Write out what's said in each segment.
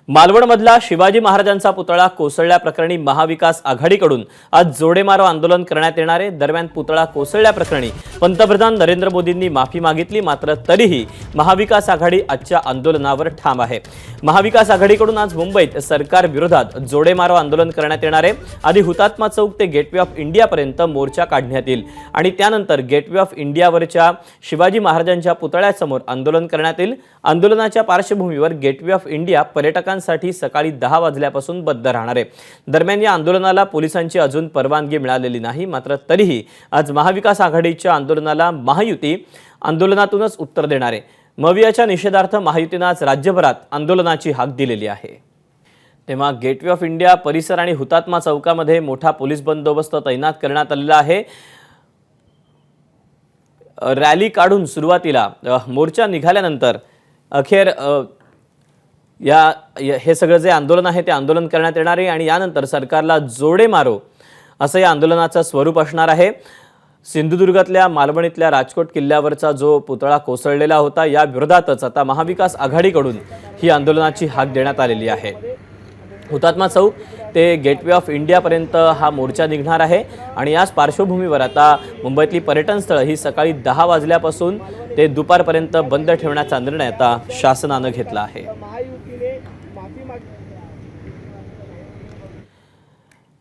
मालवणमधला शिवाजी महाराजांचा पुतळा कोसळल्याप्रकरणी महाविकास आघाडीकडून आज जोडेमारो आंदोलन करण्यात येणार आहे। दरम्यान पुतळा कोसळल्याप्रकरणी पंतप्रधान नरेंद्र मोदींनी माफी मागितली, मात्र तरीही महाविकास आघाडी आजच्या आंदोलनावर ठाम आहे। महाविकास आघाडीकडून आज मुंबईत सरकार विरोधात जोडेमारो आंदोलन करण्यात येणार आहे। आधी हुतात्मा चौक ते गेटवे ऑफ इंडियापर्यंत मोर्चा काढण्यात येईल आणि त्यानंतर गेटवे ऑफ इंडियावरच्या शिवाजी महाराजांच्या पुतळ्यासमोर आंदोलन करण्यात येईल। आंदोलनाच्या पार्श्वभूमीवर गेटवे ऑफ इंडिया पर्यटकांसाठी सकाळी 10 वाजल्यापासून बंद राहणार आहे। दरम्यान या आंदोलनाला पोलिसांची अजून परवानगी मिळालेली नाही, मात्र तरीही आज महाविकास आघाडीच्या आंदोलनाला महायुती आंदोलनातूनच उत्तर देणार आहे। मवियाच्या निषेधार्थ महायुतीने आज राज्यभरात आंदोलनाची हाक दिलेली आहे। तेव्हा गेटवे ऑफ इंडिया परिसर आणि हुतात्मा चौकामध्ये मोठा पोलीस बंदोबस्त तैनात करण्यात आलेला आहे। रॅली काढून सुरुवातीला मोर्चा निघाल्यानंतर अखेर हे सगळं जे आंदोलन आहे ते आंदोलन करण्यात येणार आहे आणि यानंतर सरकारला जोडे मारो असं या आंदोलनाचं स्वरूप असणार आहे। सिंधुदुर्गातल्या मालवणीतल्या राजकोट किल्ल्यावरचा जो पुतळा कोसळलेला होता या विरोधातच आता महाविकास आघाडीकडून ही आंदोलनाची हाक देण्यात आलेली आहे। हुतात्मा चौक ते गेटवे ऑफ इंडियापर्यंत हा मोर्चा निघणार आहे आणि याच पार्श्वभूमीवर आता मुंबईतली पर्यटन स्थळं ही सकाळी 10 वाजल्यापासून ते दुपारपर्यंत बंद ठेवण्याचा निर्णय आता शासनाने घेतला आहे।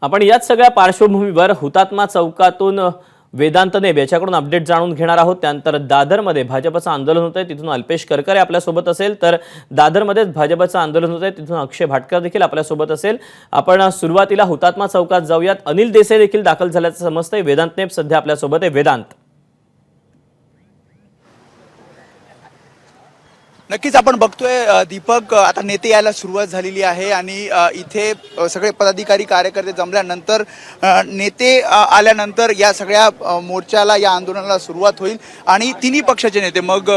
आपण याच सगळ्या पार्श्वभूमीवर हुतात्मा चौकातून वेदांत नेब याच्याकडून अपडेट जाणून घेणार आहोत। त्यानंतर दादरमध्ये भाजपचं आंदोलन होत आहे, तिथून अल्पेश करकरे आपल्यासोबत असेल, तर दादरमध्येच भाजपचं आंदोलन होत आहे, तिथून अक्षय भाटकर देखील आपल्यासोबत असेल। आपण सुरुवातीला हुतात्मा चौकात जाऊयात। अनिल देसाई देखील दाखल झाल्याचं समजतंय। वेदांत नेब सध्या आपल्यासोबत आहे। वेदांत, नक्कीच आपण बघतोय दीपक, आता नेते यायला सुरुवात झालेली आहे आणि इथे सगळे पदाधिकारी कार्यकर्ते जमल्यानंतर नेते आल्यानंतर या सगळ्या मोर्चाला या आंदोलनाला सुरुवात होईल आणि तिन्ही पक्षाचे नेते मग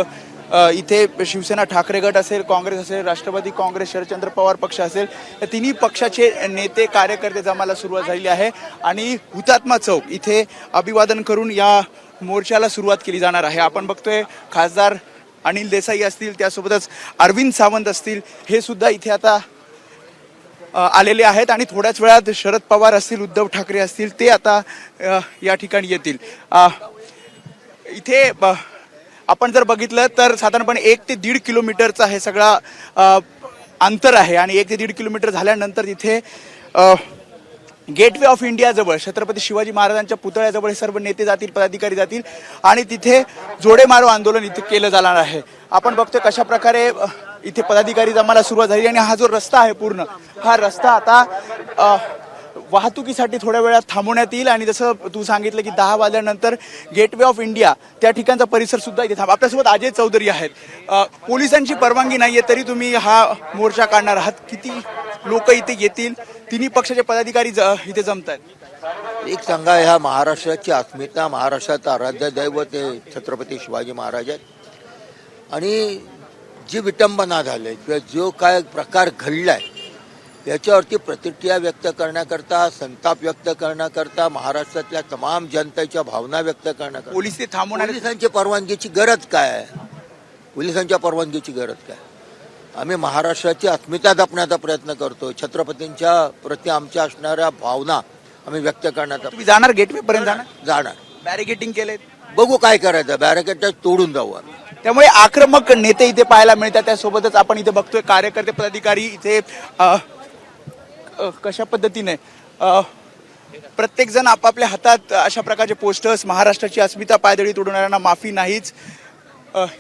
इथे शिवसेना ठाकरे गट असेल, काँग्रेस असेल, राष्ट्रवादी काँग्रेस, शरदचंद्र पवार पक्ष असेल, या तिन्ही पक्षाचे नेते कार्यकर्ते जमायला सुरुवात झालेली आहे आणि हुतात्मा चौक इथे अभिवादन करून या मोर्चाला सुरुवात केली जाणार आहे। आपण बघतोय खासदार अनिल देसाई असतील, त्यासोबतच अरविंद सावंत असतील, हे सुद्धा इथे आता आलेले आहेत आणि थोड्याच वेळात शरद पवार असतील, उद्धव ठाकरे असतील, ते आता या ठिकाणी येतील। इथे आपण जर बघितलं तर साधारणपणे 1 ते 1.5 किलोमीटरचा हे सगळा अंतर आहे आणि 1 ते 1.5 किलोमीटर झाल्यानंतर इथे गेटवे ऑफ इंडिया जवळ छत्रपती शिवाजी महाराजांच्या पुतळ्याजवळ हे सर्व नेते जातील, पदाधिकारी जातील आणि तिथे जोडेमारो आंदोलन इथे केलं जाणार आहे। आपण बघतोय कशा प्रकारे इथे पदाधिकारी जमायला सुरुवात झाली आणि हा जो रस्ता आहे पूर्ण हा रस्ता आता वाहतुकीसाठी थोड्या वेळात थांबवण्यात येईल आणि जसं तू सांगितलं की 10 वाजल्यानंतर गेटवे ऑफ इंडिया त्या ठिकाणचा परिसर सुद्धा इथे थांब। आपल्यासोबत अजय चौधरी आहेत। पोलिसांची परवानगी नाहीये तरी तुम्ही हा मोर्चा काढणार आहात, किती लोक इथे येतील? तिन्ही पक्षाचे पदाधिकारी इथे जमत आहेत। एक सांगा, ह्या महाराष्ट्राची अस्मिता, महाराष्ट्राचं आराध्य दैवत हे छत्रपती शिवाजी महाराज आहेत आणि जी विटंबना झाली किंवा जो काय प्रकार घडलाय याच्यावरती प्रतिक्रिया व्यक्त करण्याकरता, संताप व्यक्त करण्याकरता, महाराष्ट्रातल्या तमाम जनतेच्या भावना व्यक्त करण्याकरता पोलीस ते थांबवणार, पोलिसांची परवानगीची गरज काय आहे? पोलिसांच्या परवानगीची गरज काय? आम्ही महाराष्ट्राची अस्मिता जपण्याचा प्रयत्न करतो, छत्रपतींच्या प्रति आमच्या असणाऱ्या भावना आम्ही व्यक्त करण्याचा। तुम्ही जाणार गेटवे पर्यंत? जाणार। बॅरिकेटिंग केले, बघू काय करायचं, बॅरिकेड तोडून जाऊ आम्ही। त्यामुळे आक्रमक नेते इथे पाहायला मिळतात। त्यासोबतच आपण इथे बघतोय कार्यकर्ते, पदाधिकारी इथे कशा पद्धतीने प्रत्येक जण आपापल्या हातात अशा प्रकारचे पोस्टर्स, महाराष्ट्राची अस्मिता पायदळी तोडणाऱ्यांना माफी नाहीच,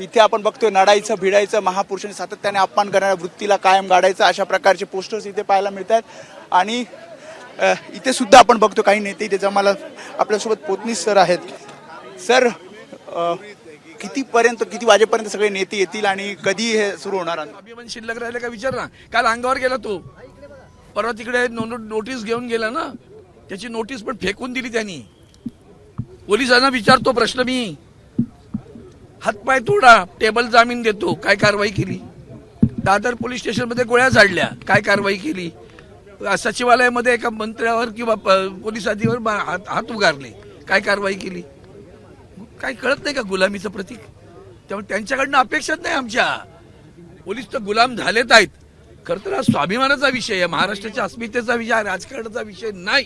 इथे आपण बघतोय नडायचं, भिडायचं, महापुरुषांनी सातत्याने अपमान करणाऱ्या वृत्तीला कायम गाडायचं, अशा प्रकारचे पोस्टर्स इथे पाहायला मिळतात। आणि इथे सुद्धा आपण बघतो काही नेते इथे जमायला। आपल्यासोबत पोतनीस सर आहेत। सर, किती वाजेपर्यंत सगळे नेते येतील आणि कधी हे सुरू होणार? अभिमान शिल्लक राहिले का विचार ना। काल अंगावर गेला तो, परवा तिकडे नोटीस घेऊन गेला ना, त्याची नोटीस पण फेकून दिली त्यांनी। पोलिसांना विचारतो प्रश्न मी, हातपाय तोडा, टेबल जामीन देतो, काय कारवाई केली? दादर पोलीस स्टेशन मध्ये गोळ्या झाडल्या, काय कारवाई केली? सचिवालयामध्ये एका मंत्र्यावर किंवा पोलीस अधिकाऱ्यावर हात उगारले, काय कारवाई केली? काय कळत नाही का गुलामीचं प्रतीक? त्यामुळे त्यांच्याकडनं अपेक्षाच नाही आमच्या। पोलीस तर गुलाम झालेत आहेत, खरं तर हा स्वाभिमानाचा विषय आहे, महाराष्ट्राच्या अस्मितेचा विषय आहे, राजकारणाचा विषय नाही.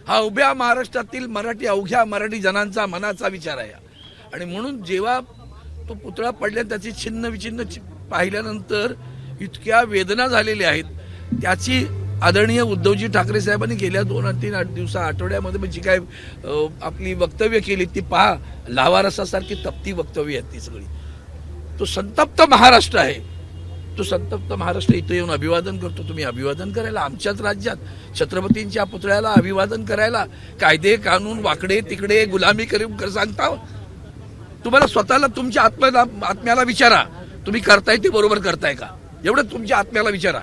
हा उभ्या महाराष्ट्रातील अवघ्या मराठी जनांचा मनाचा विचार आहे. आणि म्हणून जेव्हा तो पुतळा पडल्या त्याची छिन्न विछिन्न पाहिल्यानंतर इतक्या वेदना झालेल्या आहेत. त्याची आदरणीय उद्धवजी ठाकरे साहेबांनी गेल्या 2-3 आठवड्यामध्ये जी काय आपली वक्तव्य केली ती पहा. लावारसासारखी तप्ती वक्तव्य आहेत ती सगळी. तो संतप्त महाराष्ट्र आहे. तो संतप्त महाराष्ट्र इथं येऊन अभिवादन करतो. तुम्ही अभिवादन करायला आमच्याच राज्यात छत्रपतींच्या पुतळ्याला अभिवादन करायला कायदे कानून वाकडे तिकडे गुलामी करून सांगता. तुम्हाला स्वतःला तुमच्या आत्म्याला विचारा, तुम्ही करताय ते बरोबर करताय का? एवढं तुमच्या आत्म्याला विचारा.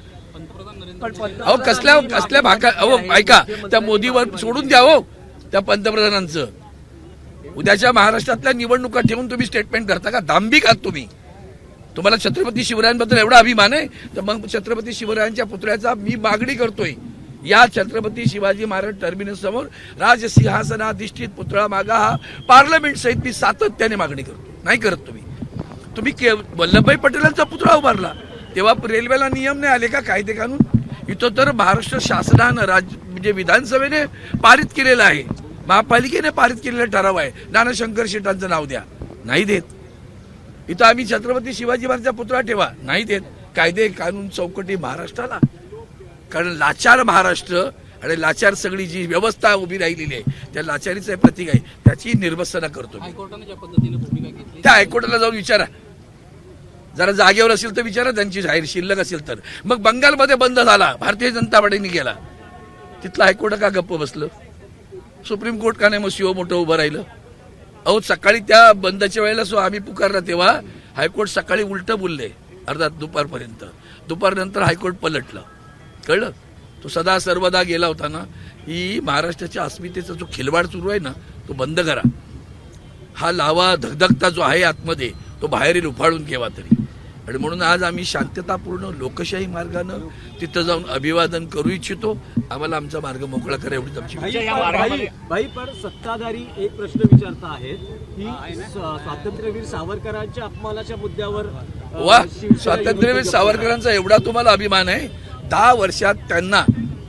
अहो कसल्या भाका, अहो ऐका, त्या मोदीवर सोडून द्या हो त्या पंतप्रधानांचं. उद्याच्या महाराष्ट्रातल्या निवडणुका ठेवून तुम्ही स्टेटमेंट करता का? दांभिक आहात तुम्ही. तुम्हाला छत्रपती शिवरायांबद्दल एवढा अभिमान आहे तर मग छत्रपती शिवरायांच्या पुतळ्याचा मी मागणी करतोय. या छत्रपती शिवाजी महाराज टर्मिनस समोर राजसिंहासनाधिष्ठित पुतळा मागा, हा पार्लमेंट सहित मी सातत्याने मागणी करतो. नाही करत तुम्ही वल्लभभाई पटेलांचा पुतळा उभारला तेव्हा रेल्वेला नियम नाही आले का, कायदे कानून? इथं तर महाराष्ट्र शासनानं म्हणजे विधानसभेने पारित केलेलं आहे, महापालिकेने पारित केलेला ठराव आहे, नानाशंकर शेटांचं नाव द्या. नाही देत. इथं आम्ही छत्रपती शिवाजी महाराजांचा पुतळा ठेवा. नाही देत. कायदे कानून चौकटी महाराष्ट्राला. कारण लाचार महाराष्ट्र आणि लाचार सगळी जी व्यवस्था उभी राहिलेली आहे त्या लाचारीचं प्रतीक आहे. त्याची निर्वसना करतो. त्या हायकोर्टाला जाऊन विचारा, जरा जागेवर असेल तर विचारा, त्यांची जाहीर शिल्लक असेल तर. मग बंगालमध्ये बंद झाला, भारतीय जनता पार्टीने गेला, तिथलं हायकोर्ट का गप्प बसलं? सुप्रीम कोर्ट का नाही मग शिव मोठं उभं राहिलं? अहो सकाळी त्या बंदच्या वेळेला आम्ही पुकारला तेव्हा हायकोर्ट सकाळी उलटं बोलले अर्धा दुपारपर्यंत. दुपारनंतर हायकोर्ट पलटलं. कळलं? तो सदा सर्वदा गेला होता ना. ही महाराष्ट्राच्या अस्मितेचा जो खिलवाड सुरू आहे ना तो बंद करा. हा लावा धगधगता जो आहे आतमध्ये तो बाहेर येईल उफाळून केव्हा तरी. आणि म्हणून आज आम्ही शांततापूर्ण लोकशाही मार्गानं तिथं जाऊन अभिवादन करू इच्छितो. आम्हाला आमचा मार्ग मोकळा करा एवढीच आमची. भाई पण सत्ताधारी एक प्रश्न विचारता आहेत की स्वातंत्र्यवीर सावरकरांच्या अपमानाच्या मुद्द्यावर वा, स्वातंत्र्यवीर सावरकरांचा एवढा तुम्हाला अभिमान आहे. 10 वर्षात त्यांना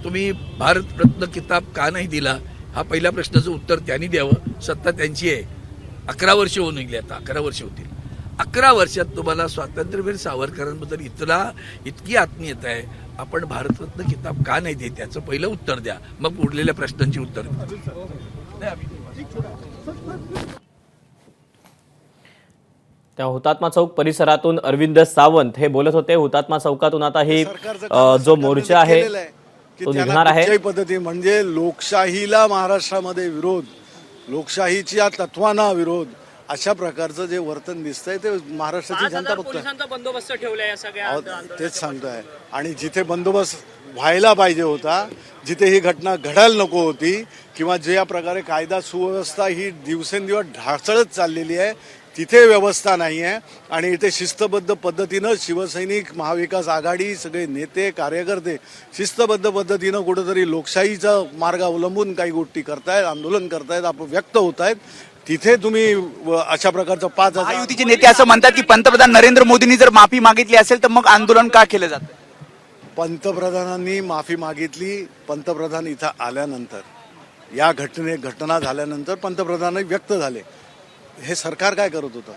तुम्ही भारतरत्न किताब का नाही दिला? हा पहिल्या प्रश्नाचं उत्तर त्यांनी द्यावं. सत्ता त्यांची आहे. 11 वर्ष होऊन गेली, आता 11 वर्ष होतील. 11 वर्षात तुम्हाला स्वातंत्र्यवीर सावरकरांबद्दल इतकी आत्मीयता आहे, आपण भारतरत्न किताब का नाही देत याचं पहिलं उत्तर द्या, मग उरलेल्या प्रश्नांची उत्तर द्या. त्या हुतात्मा चौक परिसरातून अरविंद सावंत हे बोलत होते. हुतात्मा चौकातून आता हे जो मोर्चा आहे तो निघणार आहे. पद्धती म्हणजे लोकशाहीला महाराष्ट्रामध्ये विरोध, लोकशाहीच्या तत्वांना विरोध, अशा प्रकारचं जे वर्तन दिसतंय ते महाराष्ट्राची जनता बघतोय. बंदोबस्त ठेवलाय या सगळ्या. तेच सांगतोय. आणि जिथे बंदोबस्त व्हायला पाहिजे होता, जिथे ही घटना घडायला नको होती, किंवा ज्या प्रकारे कायदा सुव्यवस्था ही दिवसेंदिवस ढासळत चाललेली आहे तिथे व्यवस्था नाही आहे. आणि इथे शिस्तबद्ध पद्धतीनं शिवसैनिक, महाविकास आघाडी, सगळे नेते कार्यकर्ते शिस्तबद्ध पद्धतीनं कुठंतरी लोकशाहीचा मार्ग अवलंबून काही गोष्टी करतायत, आंदोलन करतायत, आपण व्यक्त होत आहेत. तिथे तुम्ही अशा प्रकारचं 5,000 महायुतीचे नेते असं म्हणतात की पंतप्रधान नरेंद्र मोदींनी जर माफी मागितली असेल तर मग आंदोलन का केलं जातं? पंतप्रधानांनी माफी मागितली. पंतप्रधान इथं आल्यानंतर, या घटना झाल्यानंतर पंतप्रधान व्यक्त झाले. हे सरकार काय करत होतं?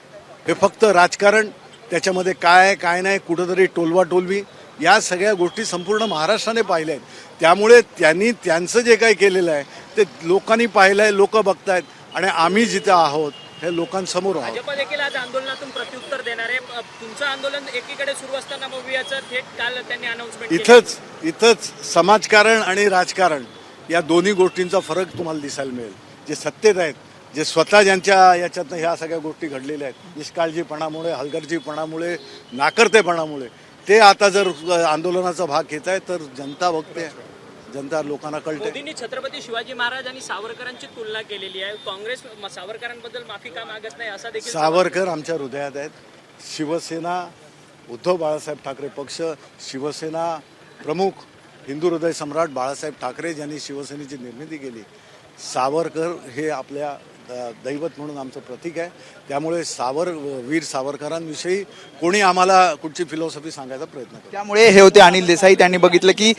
हे फक्त राजकारण, त्याच्यामध्ये काय नाही, कुठंतरी टोलवाटोलवी, या सगळ्या गोष्टी संपूर्ण महाराष्ट्राने पाहिल्या आहेत. त्यामुळे त्यांनी त्यांचं जे काही केलेलं आहे ते लोकांनी पाहिलं आहे, लोक बघतायत. आणि आम्ही जिथे आहोत हे लोकांसमोर आहोत. भाजप देखील आज आंदोलनातून प्रत्युत्तर देणार आहे. तुमचं आंदोलन एकीकडे सुरू असताना बघूयाचं थेट काल त्यांनी अनाउन्समेंट इथंच समाजकारण आणि राजकारण या दोन्ही गोष्टींचा फरक तुम्हाला दिसायला मिळेल. जे सत्तेत आहेत, जे स्वतः ज्यांच्या याच्यातनं ह्या सगळ्या गोष्टी घडलेल्या आहेत, निष्काळजीपणामुळे, हलगर्जीपणामुळे, नाकर्तेपणामुळे, ते आता जर आंदोलनाचा भाग घेत आहेत तर जनता बघते, जनता लोकांना कळते. मोदींनी छत्रपती शिवाजी महाराज आणि सावरकरांची तुलना केलेली आहे. काँग्रेस सावरकरांबद्दल माफी का मागत नाही असा देखील. सावरकर आमच्या हृदयात आहेत. शिवसेना, उद्धव बाळासाहेब ठाकरे पक्ष, शिवसेना प्रमुख, हिंदू हृदय सम्राट बाळासाहेब ठाकरे ज्यांनी शिवसेनेची निर्मिती केली, सावरकर हे आपल्या दैवत म्हणून आमचं प्रतीक आहे. त्यामुळे वीर सावरकरांविषयी कोणी आम्हाला कुठची फिलॉसॉफी सांगायचा प्रयत्न करतो. त्यामुळे हे होते अनिल देसाई. त्यांनी बघितलं की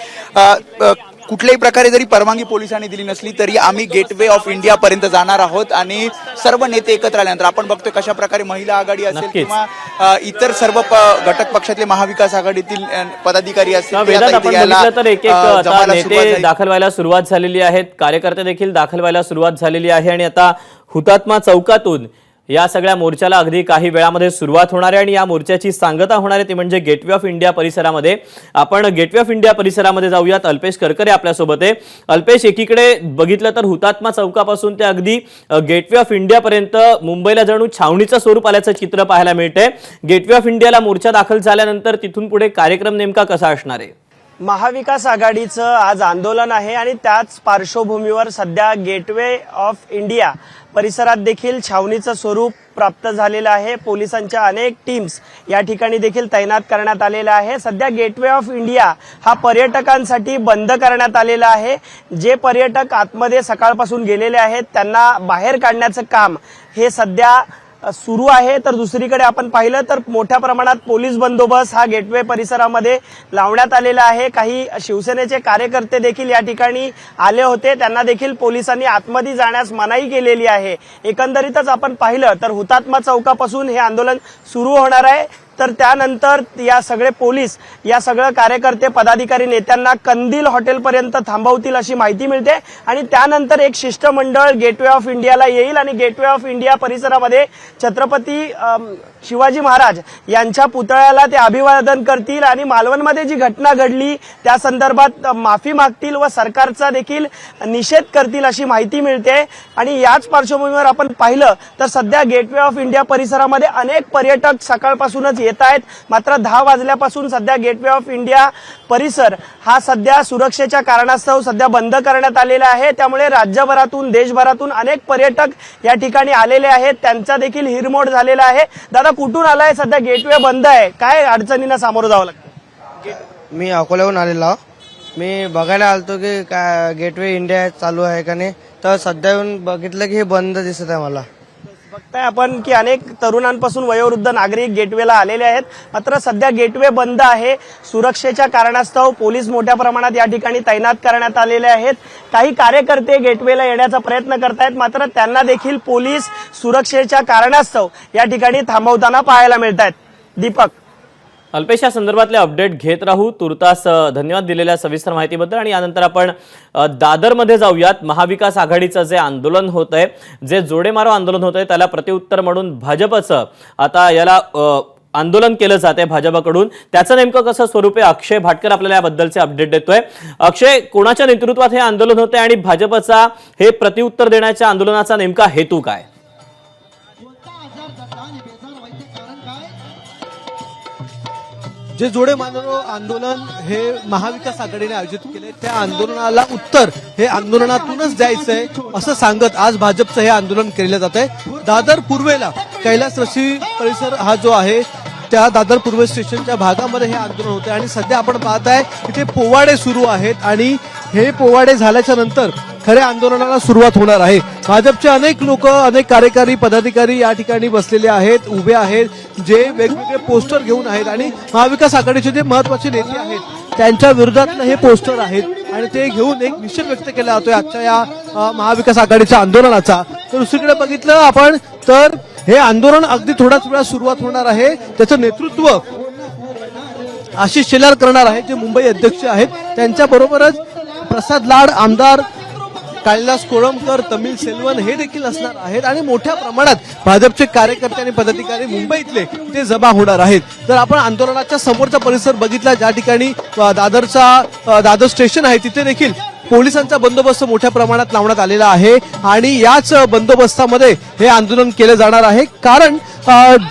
कुठल्याही प्रकारे जरी परवानगी पोलिसांनी दिली नसली तरी आम्ही गेटवे ऑफ इंडिया पर्यंत जाणार आहोत आणि सर्व नेते एकत्र आल्यानंतर आपण बघतोय कशा प्रकारे महिला आघाडी असेल नक्कीच. किंवा इतर सर्व घटक पक्षातले महाविकास आघाडीतील पदाधिकारी असतील ते वेदांत, आता आपण इथे यायला, बघितलं तर एक आता जमायला सुरुवात नेते झाली. दाखल व्हायला सुरुवात झालेली आहेत, कार्यकर्ते देखील दाखल व्हायला सुरुवात झालेली आहे आणि आता हुतात्मा चौकातून या सगळ्या मोर्चाला अगदी काही वेळामध्ये सुरुवात होणार आहे आणि या मोर्चाची सांगता होणार आहे ती म्हणजे गेटवे ऑफ इंडिया परिसरामध्ये. आपण गेटवे ऑफ इंडिया परिसरामध्ये जाऊयात. अल्पेश करकरे आपल्यासोबत आहे. अल्पेश, एकीकडे बघितलं तर हुतात्मा चौकापासून ते अगदी गेटवे ऑफ इंडिया पर्यंत मुंबईला जणू छावणीचं स्वरूप आल्याचं चित्र पाहायला मिळतंय. गेटवे ऑफ इंडियाला मोर्चा दाखल झाल्यानंतर तिथून पुढे कार्यक्रम नेमका कसा असणार आहे? महाविकास आघाडीचं आज आंदोलन आहे आणि त्याच पार्श्वभूमीवर सध्या गेटवे ऑफ इंडिया परिसरात देखील छावणीचं स्वरूप प्राप्त झालेलं आहे. पोलिसांच्या अनेक टीम्स या ठिकाणी देखील तैनात करण्यात आलेल्या आहे. सध्या गेटवे ऑफ इंडिया हा पर्यटकांसाठी बंद करण्यात आलेला आहे. जे पर्यटक आतमध्ये सकाळपासून गेलेले आहेत त्यांना बाहेर काढण्याचं काम हे सध्या सुरू आहे. तर दुसरीकडे आपण पाहिलं तर मोठ्या प्रमाणात पोलीस बंदोबस्त हा गेटवे परिसरामध्ये लावण्यात आलेला आहे. काही शिवसेनेचे कार्यकर्ते देखील या ठिकाणी आले होते, त्यांना देखील पोलिसांनी आतमध्ये जाण्यास मनाई केलेली आहे. एकंदरीतच आपण पाहिलं तर हुतात्मा चौकापासून हे आंदोलन सुरू होणार आहे. तर त्यानंतर या सगळे पोलीस या सगळं कार्यकर्ते पदाधिकारी नेत्यांना कंदील हॉटेलपर्यंत थांबवतील अशी माहिती मिळते आणि त्यानंतर एक शिष्टमंडळ गेटवे ऑफ इंडियाला येईल आणि गेटवे ऑफ इंडिया परिसरामध्ये छत्रपती शिवाजी महाराज यांच्या पुतळ्याला ते अभिवादन करतील आणि मालवणमध्ये जी घटना घडली त्या संदर्भात माफी मागतील व सरकारचा देखील निषेध करतील अशी माहिती मिळते. आणि याच पार्श्वभूमीवर आपण पाहिलं तर सध्या गेटवे ऑफ इंडिया परिसरामध्ये अनेक पर्यटक सकाळपासूनच येत आहेत. मात्र 10 वाजल्यापासून सध्या गेटवे ऑफ इंडिया परिसर हा सध्या सुरक्षेच्या कारणास्तव सध्या बंद करण्यात आलेला आहे. त्यामुळे राज्यभरातून देशभरातून अनेक पर्यटक या ठिकाणी आलेले आहेत, त्यांचा देखील हिरमोड झालेला आहे. दादा, कुठून आलाय? सध्या गेटवे बंद आहे, काय अडचणींना सामोरं जावं लागतं? मी अकोल्याहून आलेलो आहो. मी बघायला आलतो की काय गेटवे इंडिया चालू आहे का नाही, तर सध्या येऊन बघितलं की हे बंद दिसत आहे मला. बघताय आपण की अनेक तरुणांपासून वयोवृद्ध नागरिक गेटवेला आलेले आहेत. मात्र सध्या गेटवे बंद आहे. सुरक्षेच्या कारणास्तव पोलीस मोठ्या प्रमाणात या ठिकाणी तैनात करण्यात आलेले आहेत. काही कार्यकर्ते गेटवेला येण्याचा प्रयत्न करतायत, मात्र त्यांना देखील पोलीस सुरक्षेच्या कारणास्तव या ठिकाणी थांबवताना पाहायला मिळत आहेत. दीपक, अल्पेश, या संदर्भातले अपडेट घेत राहू. तुर्तास धन्यवाद दिलेल्या सविस्तर माहितीबद्दल. आणि यानंतर आपण दादरमध्ये जाऊयात. महाविकास आघाडीचं जे आंदोलन होत आहे, जे जोडेमारो आंदोलन होत आहे, त्याला प्रत्युत्तर म्हणून भाजपचं आता याला आंदोलन केलं जात आहे भाजपकडून. त्याचं नेमकं कसं स्वरूप आहे? अक्षय भाटकर आपल्याला याबद्दलचे अपडेट देतोय. अक्षय, कोणाच्या नेतृत्वात हे आंदोलन होत आहे आणि भाजपचा हे प्रत्युत्तर देण्याच्या आंदोलनाचा नेमका हेतू काय? जे जोडेमारो आंदोलन हे महाविकास आघाडीने आयोजित केले, त्या आंदोलनाला उत्तर हे आंदोलनातूनच द्यायचंय असं सांगत आज भाजपचं हे आंदोलन केलं जात आहे. दादर पूर्वेला कैलास रशी परिसर हा जो आहे त्या दादर पूर्व स्टेशनच्या भागामध्ये हे आंदोलन होते आणि सध्या आपण पाहताय इथे पोवाडे सुरू आहेत आणि हे पोवाडे झाल्याच्या नंतर खऱ्या आंदोलनाला सुरुवात होणार आहे. भाजपचे अनेक लोक, अनेक कार्यकारी पदाधिकारी या ठिकाणी बसलेले आहेत, उभे आहेत, जे वेगवेगळे पोस्टर घेऊन आहेत आणि महाविकास आघाडीचे जे महत्वाचे नेते आहेत त्यांच्या विरोधातलं हे पोस्टर आहेत आणि ते घेऊन एक निषेध व्यक्त केला जातोय आजच्या या महाविकास आघाडीच्या आंदोलनाचा. तर दुसरीकडे बघितलं आपण तर हे आंदोलन अगदी थोड्याच वेळात सुरुवात होणार आहे. त्याचं नेतृत्व आशिष शेलार करणार आहे, जे मुंबई अध्यक्ष आहेत. त्यांच्या बरोबरच प्रसाद लाड, आमदार कैलास कोळंबकर, तमिल सेल्वन हे देखील असणार आहेत आणि मोठ्या प्रमाणात भाजपचे कार्यकर्ते आणि पदाधिकारी मुंबईतले ते जमा होणार आहेत. तर आपण आंदोलनाच्या समोरचा परिसर बघितला, ज्या ठिकाणी दादर स्टेशन आहे, तिथे देखील पोलिसांचा बंदोबस्त मोठ्या प्रमाणात लावण्यात आलेला आहे आणि याच बंदोबस्तामध्ये हे आंदोलन केलं जाणार आहे. कारण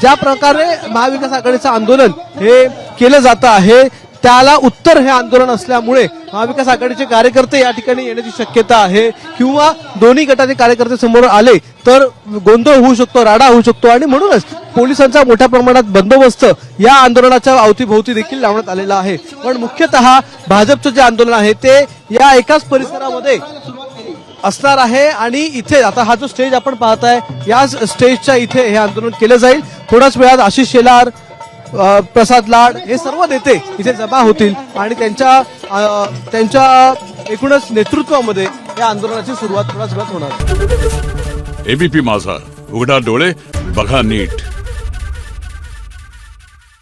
ज्या प्रकारे महाविकास आघाडीचं आंदोलन हे केलं जातं आहे त्याला उत्तर हे आंदोलन असल्यामुळे महाविकास आघाडीचे कार्यकर्ते या ठिकाणी येण्याची शक्यता आहे किंवा दोन्ही गटाचे कार्यकर्ते समोर आले तर गोंधळ होऊ शकतो, राडा होऊ शकतो आणि म्हणूनच पोलिसांचा मोठ्या प्रमाणात बंदोबस्त या आंदोलनाच्या अवतीभोवती देखील लावण्यात आलेला आहे. पण मुख्यतः भाजपचं जे आंदोलन आहे ते या एकाच परिसरामध्ये असणार आहे आणि इथे आता हा जो स्टेज आपण पाहताय या स्टेजच्या इथे हे आंदोलन केलं जाईल. थोड्याच वेळात आशिष शेलार, प्रसाद लाड हे सर्व नेते इथे जमा होतील आणि त्यांच्या एकूणच नेतृत्वामध्ये या आंदोलनाची सुरुवात थोड्याच वेळात होणार. एबीपी माझा, उघडा डोळे बघा नीट.